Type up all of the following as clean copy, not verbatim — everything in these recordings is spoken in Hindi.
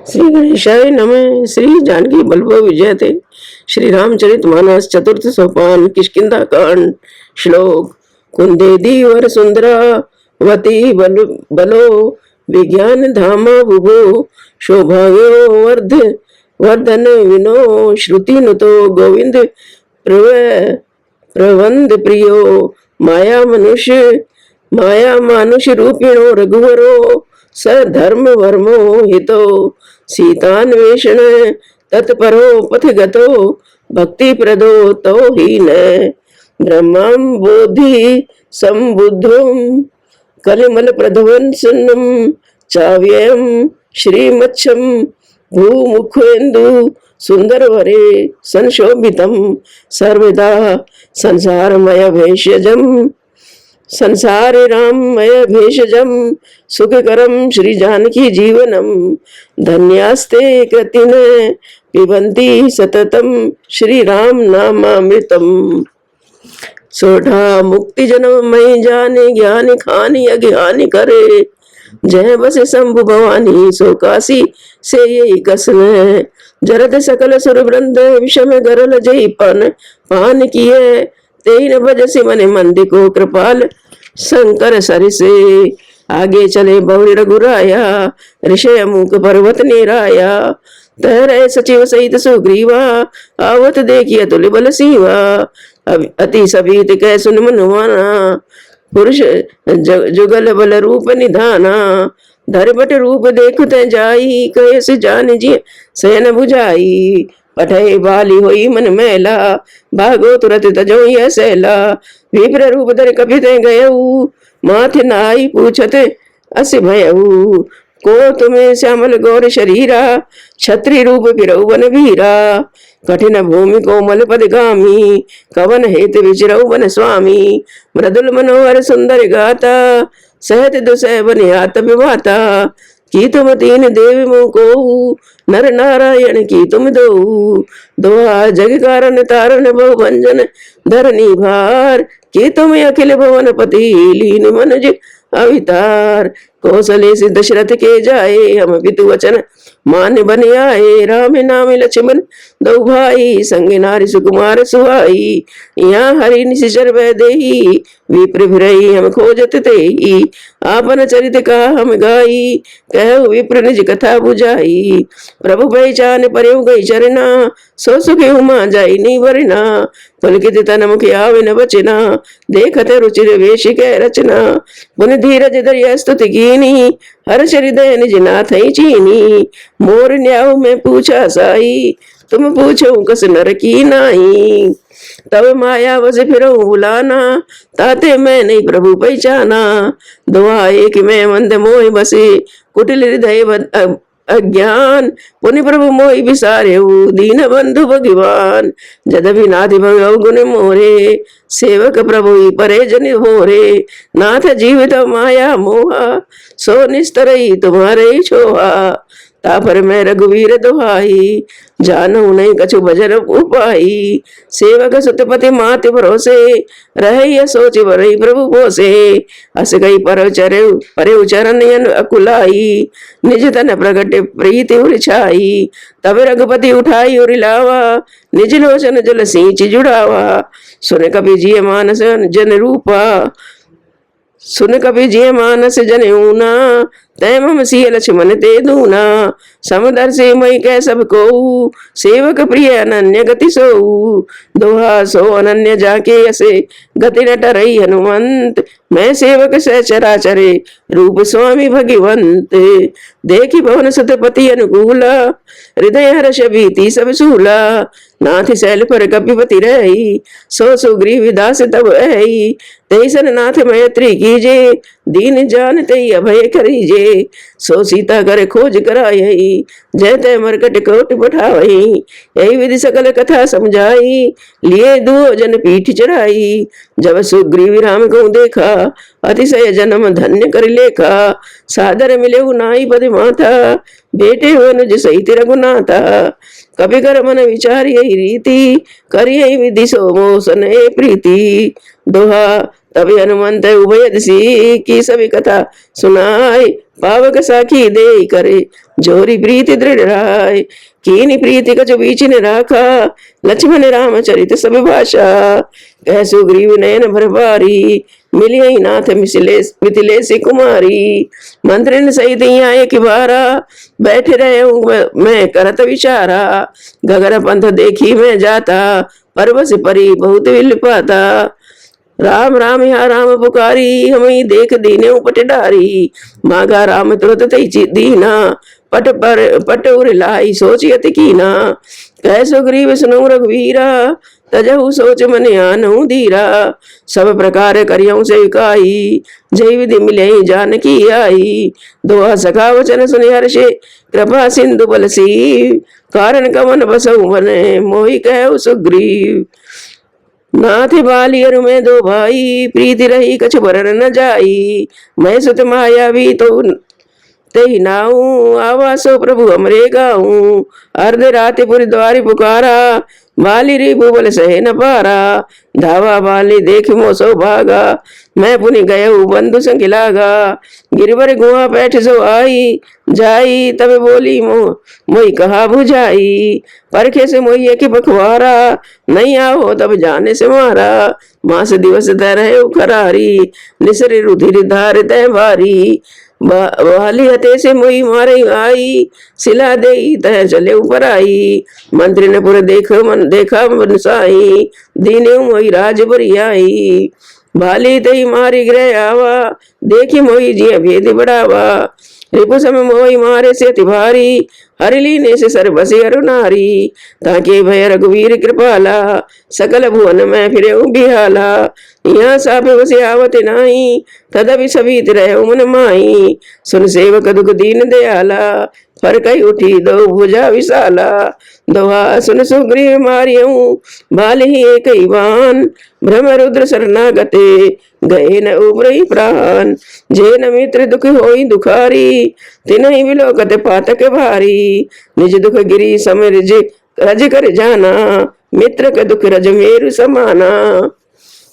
श्री गणेशाय नमः। श्री जानकी बल्लभ विजयते। श्री रामचरित मानस चतुर्थ सोपान किष्किंधा कांड। श्लोक। कुंदेदी वर सुंदरावती बलो विज्ञान धामा बुभो शोभायो वर्धन विनो श्रुति नुतो गोविंद प्रबंध प्रियो माया मानुष रूपिणो रघुवरो स धर्म वर्मो हितो सीतान्वेषण तत्परो पथगतो भक्ति प्रदो तो ही न ब्रह्मं बोधि संबुद्धं कलिमल प्रध्वंसनम चाव्ययम श्रीमच्छम भूमुखेन्दु सुंदर वरे संशोभितम सर्वदा संसारमय भेषजम संसारे राममय भेषजम सुखकरम श्री जानकी जीवनम धन्यास्ते कृतिन पिबंती सततम श्री राम नामामृतम। सोढ़ा मुक्ति जन्म मई जाने ज्ञान खानी अज्ञानी करे जय बस शंभु भवानी सो काशी से यही कसन जरद सकल सुर वृंद विषम गरल जय पान किए तेन बजसी मन मंदी को कृपाल शंकर सरिसे आगे चले बहुरी रघुराया ऋषय मुख पर्वत निराया तहरे सचिव सहित सुग्रीवा आवत देखिए तुल बल सीवा अति सभीत कै सुन मनुमाना पुरुष जुगल बल रूप निधाना धरबट रूप देखते जाई कैसे जान जी सैन बुझाई पठे बाली होई मन मैला भागो तुरत तजो यह सैला विप्र रूप धर कपित गयऊ माथे नाई पूछत अस भयऊ को तुम्हें श्यामल गौर शरीरा छत्री रूप फिरऊ वन वीरा कठिन भूमि कोमल पदगामी कवन हेत विचरऊ वन स्वामी मृदुल मनोहर सुंदर गाता सहत दुसह बनियात विवाता की तुम तीन देवी मुँह को नर नारायण की तुम दो दोहा जग कारण तारण बहु भंजन धरनी भार की तुम अखिल भवन पति लीन मनुज अवतार कौशले से दशरथ के जाए हम पितु वचन मान बन आए राम नाम लक्ष्मण दो भाई संग नारी सुकुमार सुहाई यहाँ हरि निशिचर वह देही विप्र भिरई हम खोजत तेही आपन चरित का हम गाई कह विप्र निज कथा बुझाई प्रभु पहचान परयु गई चरना सो सुखी उमा जाई नी वरना पुलकित तन मुख आवे न बचना देखते रुचिर वेश के रचना पुन धीरज दरिया स्तुति कीनी हर्ष हृदय निज नाथ चीनी मोर न्याव में पूछा साई तुम पूछो कस नर की नाई तब माया बस फिर बुलाना ताते मैं नहीं प्रभु पहचाना दुआ एक मैं मंद मोह बसे कुटिल हृदय अज्ञान पुनि प्रभु मोहि विसारे दीन बंधु भगवान जदभि नाथि भगव गुण मोरे सेवक प्रभु परे जन होरे नाथ जीवित माया मोहा सो निस्तरई तुम्हारे छोहा तापर मैं रघुवीर दुहाई जानू नहीं कछु भजन उपाई सेवक सुतपति मात भरोसे रहे सोच बरई प्रभु पोसे अस गई परे उचरण अकुलाई निज तन प्रगट प्रीति उछाई तब रघुपति उठाई उर लावा निज लोचन जल सींच जुड़ावा सुन कपि जिय मानस जन रूपा सुन कपि जिय मानस जन ऊना तय मम सिय लक्ष्मण ते दूना समदर से मई कह सब को सेवक प्रिय अनन्य गति सो दोहा सो अनन्य जाके असे गति न टरई हनुमंत मैं सेवक सहचराचरे रूप स्वामी भगवंत देखी भवन सतपति अनुकूला हृदय हर्ष भीति सब सूला नाथ शैल पर कपिपति रही सो सुग्रीव दास तब आई तेसन नाथ मैत्री कीजे दीन जान तई अभय करीजे सो सीता कर खोज कराई जय तय मरकट कोट पठावई यही विधि सकल कथा समझाई लिए दुओ जन पीठ चढ़ाई जब सुग्रीव राम को देखा अतिशय जन्म धन्य कर लेखा सादर मिले नाई पद माथा बेटे अनुज सहित रघुनाथा कभी कर मन विचार यही रीति करिए विधि सो मोसन प्रीति दोहा तभी हनुमंत उभय दिशी की सभी कथा सुनाई पावक साखी दे करे जोरी प्रीति दृढ़ राय। कीनी प्रीति कछु बीच ने राखा लक्ष्मण राम चरित सब भाषा। कह सुग्रीव नयन भर बारी मिलिए नाथ मिथिले से कुमारी। मंत्रिन सहित आए कि बारा बैठे रहे मैं करत विचारा। गगर पंथ देखी मैं जाता परवश परी बहुत विल पाता। राम राम या राम पुकारी हमें देख दीने उपट डारी। मागा राम तुरत तई दीना पट उर लाई सोचियत कीना। कह सुग्रीव सुनो रघुवीरा तजहु सोच मन आनहु धीरा। सब प्रकार करियऊ से काई जय विधि मिले जानकी आई। दोहा सखा वचन सुनि हर्षे कृपा सिंधु बलसी। कारण कवन बसऊ बने मोहि कहु सुग्रीव। नाथ बालियर में दो भाई प्रीति रही कछ बरन न जाई। मैं सुत मायावी तो ते नाऊ आवासो प्रभु हमरे गाऊं। अर्ध राति पुरी द्वारी पुकारा बाली रे भूबल सहे न पारा। धावा बाली देख मोसो भागा मैं पुनि गय बंधु संग लागा। गिरवर गुआ बैठ सो आई जाई तब बोली मोई कहा बुझाई। परखे से मोहिए की पखवारा नहीं आओ तब जाने से मारा। मास दिवस तय रहे खरारी निसरे रुधिर धार तय भारी। वाली हते से मोई मारे आई सिला दे तह चले ऊपर आई। मंत्री ने पूरे देखा मनसाई दीने मोई राज बरियाई। भाली तई मारी ग्रह आवा देखी मोई जिया भेद बढ़ावा। रिपु समय मोई मारे से तिभारी हरिली ने से सर बसे अरुनारी। ताके भय रघुवीर कृपाला सकल भुवन में फिरे बिहाला। यहाँ साप बसे आवत नाही तदपि सभी रहे मन माई। सुन सेवक दुख दीन दयाला पर कई उठी दो भुजा विशाला। दोहा सुन सुग्रीव मारियऊ बाल ही एक बान। भ्रम रुद्र शरणागते गए न उबरई प्राण। जे न मित्र दुख होई दुखारी तिनहि विलोकत पातक भारी। निज दुख गिरी समर रज कर जाना मित्र के दुख रज मेरु समाना।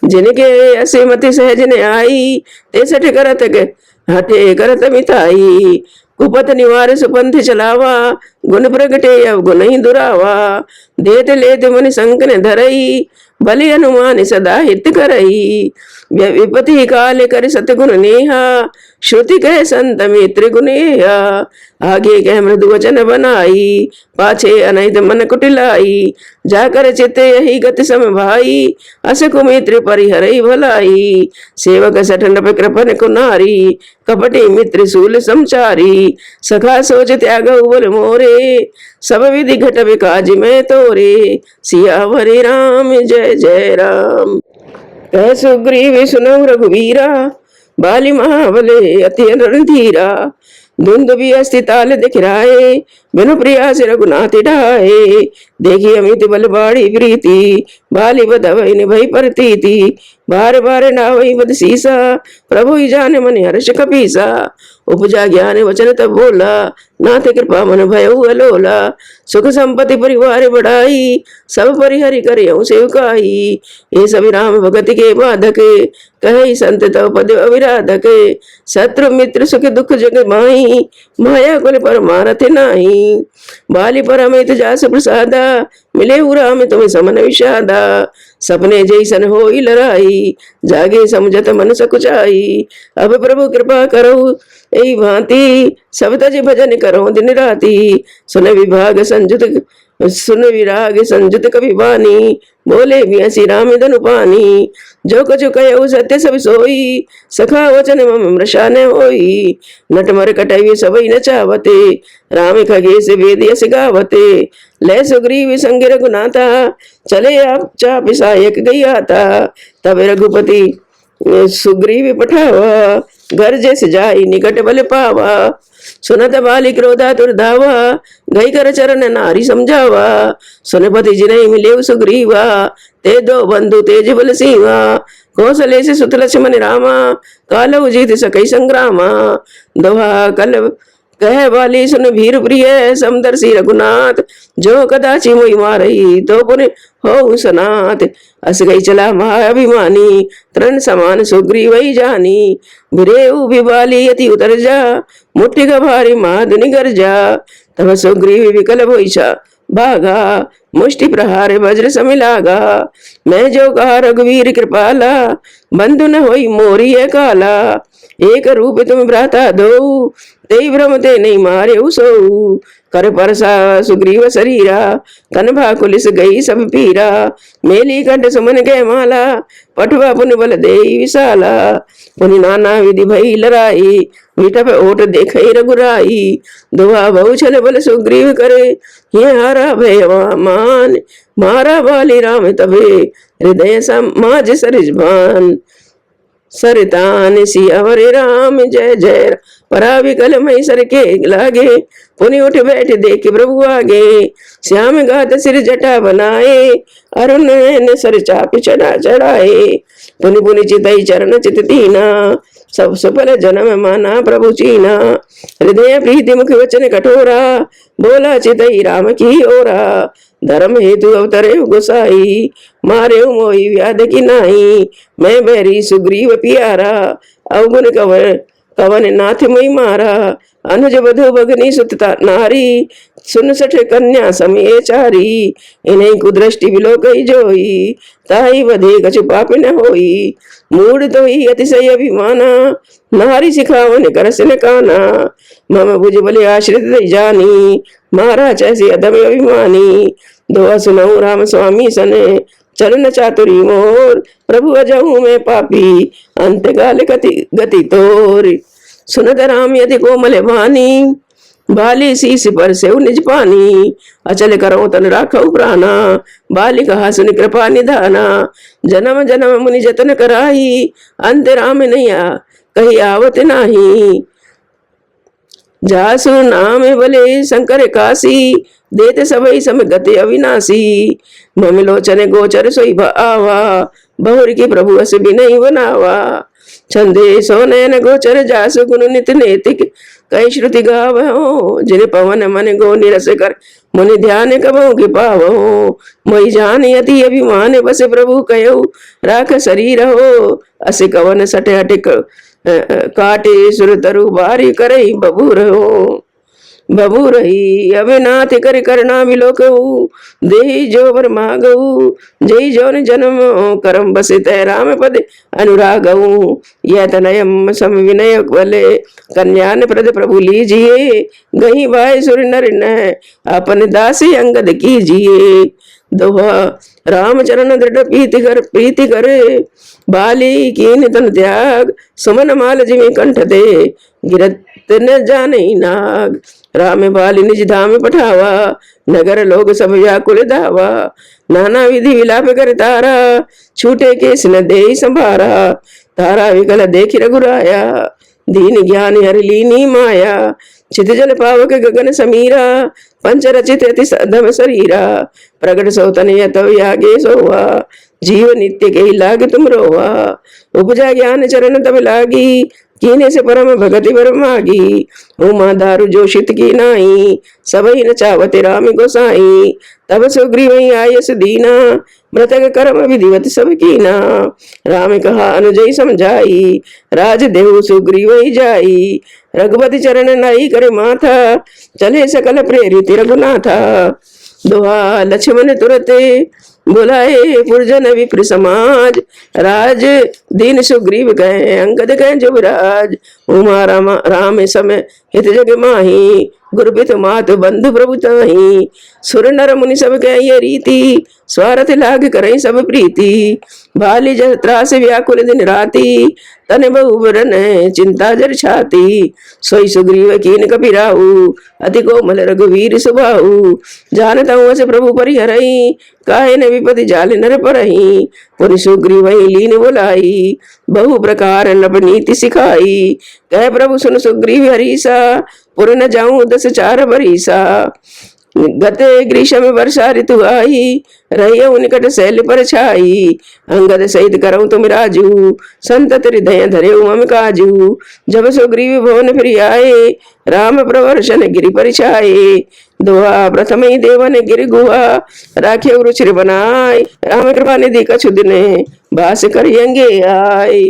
जिनके ऐसे मति सहज ने आई ते सठ करत हटे करत मिताई। कुपत निवार सुपंथ चलावा गुण प्रगटे अब गुण ही दुरावा। देत लेत मन संक ने धरई बलि अनुमान सदा हित करई। विपति काल कर सतगुण नेहा श्रुति कह संत मित्र गुनेहा। आगे कह मृदु वचन बनाई पाछे अनहित मन कुटिलाई। जाकर चित्ते यही गति सम भाई असकु मित्र परिहरई भलाई। सेवक सठन पे कृपन कुनारी कपटी मित्र सूल समचारी। सखा सोच त्याग उबल मोरे सब विधि घट काज में तोरे। सियावरी राम जय जय राम। कह सुग्रीव सुनो रघुवीरा बाली महाबले अति रणधीरा। धुंध भी अस्थिताल दिख राहे बिनु प्रिया से रघुनाथ ढाए। देखी अमित बल बाड़ी प्रीति बाली बधवई निभई परतीति। बार बार नावई बद सीसा प्रभु ही जाने मन हर्ष कपीसा। उपजा ज्ञान वचन तब बोला नाथ कृपा मन भय अलोला। सुख संपत्ति परिवार बढ़ाई सब परिहरि करे सेवकाई। ये सभी राम भगत के बाधक कहे संत तव पद अविराधक। शत्रु मित्र सुख दुख जग माही माया कुल पर मारत नाही। बाली पर अमित जास प्रसादा मिले राम तुम्हें समन विषादा। सपने जैसन हो लड़ाई जागे समझत मन सकुचाई। अब प्रभु कृपा करो यही भांति सब तज भजन करो दिन राति। सुन विराग संजुत कवि बानी बोले बियसी राम धनु पानी। जो कछु कहो सत्य सब सोई सखा वचन मम मृषा न होई। नट मर कटई सबई नचावते राम खगे से वेद यस गावते। ले सुग्रीव संग रघुनाथा चले आप चाप सहायक गई आता। तब रघुपति सुग्रीव पठावा घर जैसे जाई निकट बल पावा। सुनत बाली क्रोधा दुर्धावा गई कर चरण नारी समझावा। सुनपति जिनहि मिले सुग्रीवा ते दो बंधु तेज बल सीवा। कौशले से सुत लक्ष्मण रामा कालऊ जीत सकई संग्रामा। दोहा कह बाली सुन भीर प्रिय समदर्शी रघुनाथ, जो कदाचि मोहि मारही तो पुण्य हो सनाथ। अस गई चला महाअभिमानी, तृण समान सुग्रीव वही जानी। बिरेऊ बिबाली यति उतर जा, मुट्ठी का भारी महाधुनि गर्जा। तब सुग्रीव विकल भोईसा भागा, मुष्टि प्रहार वज्र समिलागा। मैं जो कहा रघुवीर कृपाला, बंधु न होई मोरी है काला। एक रूप तुम भ्राता दो, ते भ्रम ते नहीं मारे उसो। कर परसा सुग्रीव शरीरा, तन भाकुलिस गई सब पीरा। मेली कंठ सुमन के माला, पटुआ पुन बल दे विशाला। पुनि नाना विधि भई लड़ाई, विटप ओट देखे रघुराई। दुआ बहु छल बल सुग्रीव करे, ये हारा भय मान। मारा बाली राम तबे, हृदय समाज सरिजभान। सरतान सियावर राम जय जय, परा विकल मई सर के लागे। पुनि उठ बैठ देख प्रभु आगे, श्याम गात सिर जटा बनाए। अरुण नयन सर चाप चढ़ा चढ़ाए। पुनि पुनि चितई चरण चित दीना, सब सफल जन्म माना प्रभु चीना। हृदय प्रीति मुख वचन कठोरा, बोला चितई राम की ओरा। धर्म हेतु अवतरे गोसाई, मारे मोहि व्याध की नाई। मैं बैरी सुग्रीव पियारा, अवगुण कवन कवन नाथ मोहि मारा। अनुज बधु भगनी सुतता नारी, सुन सठ कन्या समय चारी। इन्हीं कुदृष्टि विलोकई जोई, ताई बधे कछु पाप न होई। मूड तो ही अतिशय अभिमाना, नारी सिखावन करस न काना। मम भुज बलि आश्रित जानी, महाराज ऐसी अदम अभिमानी। दोहा सुनऊ राम स्वामी सने, चलन चातुरी मोर। प्रभु अजहू में पापी, अंत काल गति तोर। सुनत राम यति कोमल वानी, बाली शीस पर से निज पानी। अचल करो तन राखऊ प्राणा, बाली कहा सुन कृपा निधाना। जन्म जन्म मुनि जतन कराही, अंत राम नैया कही आवत नाही। जासु नाम बले शंकर काशी, देते सबई सम गति अविनाशी। मम लोचन गोचर सोई आवा, बहुर की प्रभु अस बिनई बनावा। छंदे सो नयन गोचर जासु गुण नित नैतिक, कई श्रुति गावो। जिन पवन मन गो निरस कर, मुनि ध्यान कबो कि पावो। मोहि जान यति अभिमान, बस प्रभु कयो राख शरीर हो। अस कवन सट हटिक काटे, सुर तरु बारी करई बबूर हो। बबू रही अविनाथ कर करना बिलोकऊ, देहि जो वर मागऊ। जय जौन जन्म करम बसे तय राम पद अनुरागऊ। यह तनयम सम विनय बले, कन्यान प्रद प्रभु लीजिए। गही बाय सुर नर न, अपन दासी अंगद कीजिए। दोहा रामचरण दृढ़ प्रीति कर, बाली कीन तन त्याग। सुमन माल जिमि कंठ दे, गिरत न जाने नाग। राम बाली निज धाम पठावा, नगर लोग सब व्याकुल धावा। नाना विधि विलाप कर तारा, छूटे केस न दे संभारा। तारा विकल देखि रघुराया, दीन ज्ञान हरि लीनी माया। चित जल पावक गगन समीरा, पंच रचित अति सधम शरीरा। प्रगट सौतन तव यागे सोवा, जीव नित्य के लाग तुम रोवा। उपजा ज्ञान चरण तब लागी, कीने से परम भगति वर मागी। उमा दारु जो शित की नाई, सबई न चावते राम गोसाई। तब सुग्रीव आयस दीना, मृतक कर्म विधिवत सब कीना। राम कहा अनुजय समझाई, राज देव सुग्रीव जाई। रघुपति चरण नाई करे माथा, चले सकल प्रेरित रघुनाथा। दोहा लक्ष्मण तुरते बुलाए पुरजन विप्र समाज। राज दीन सुग्रीव गए, अंगद गए जुबराज। उमा राम समय हित जग माही, गुरबित मात बंधु प्रभु ताही। सुर नर मुनि सब कह ये रीति, स्वार्थ लाग करई सब प्रीति। बाली जस त्रास व्याकुल दिन राती, तन बहुबरन चिंता जर छाती। सोई सुग्रीव कीन कपिराऊ, अति कोमल रघुवीर सुबाऊ। जानता हूँ अस प्रभु परिहरई, काहे न विपति जाल नर परही। पुनि सुग्रीव लीन बुलाई, बहु प्रकार नवनीति सिखाई। कह प्रभु सुन सुग्रीव हरीसा, पुर न जाऊं 10 4 बरीसा। गते ग्रीष्म वर्षा ऋतु आई, रहियो निकट शैल पर छाई। अंगद सहित करऊं तुम राजू, संतत हृदय धरे मम काजू। जब सुग्रीव भवन फिर आए, राम प्रवर्षन गिरि परिछाए, दोहा प्रथम ही देवन गिरि गुहा, राखे रुचिर बनाए, राम कृपा निधि कछु दिने, बास करियंगे आए।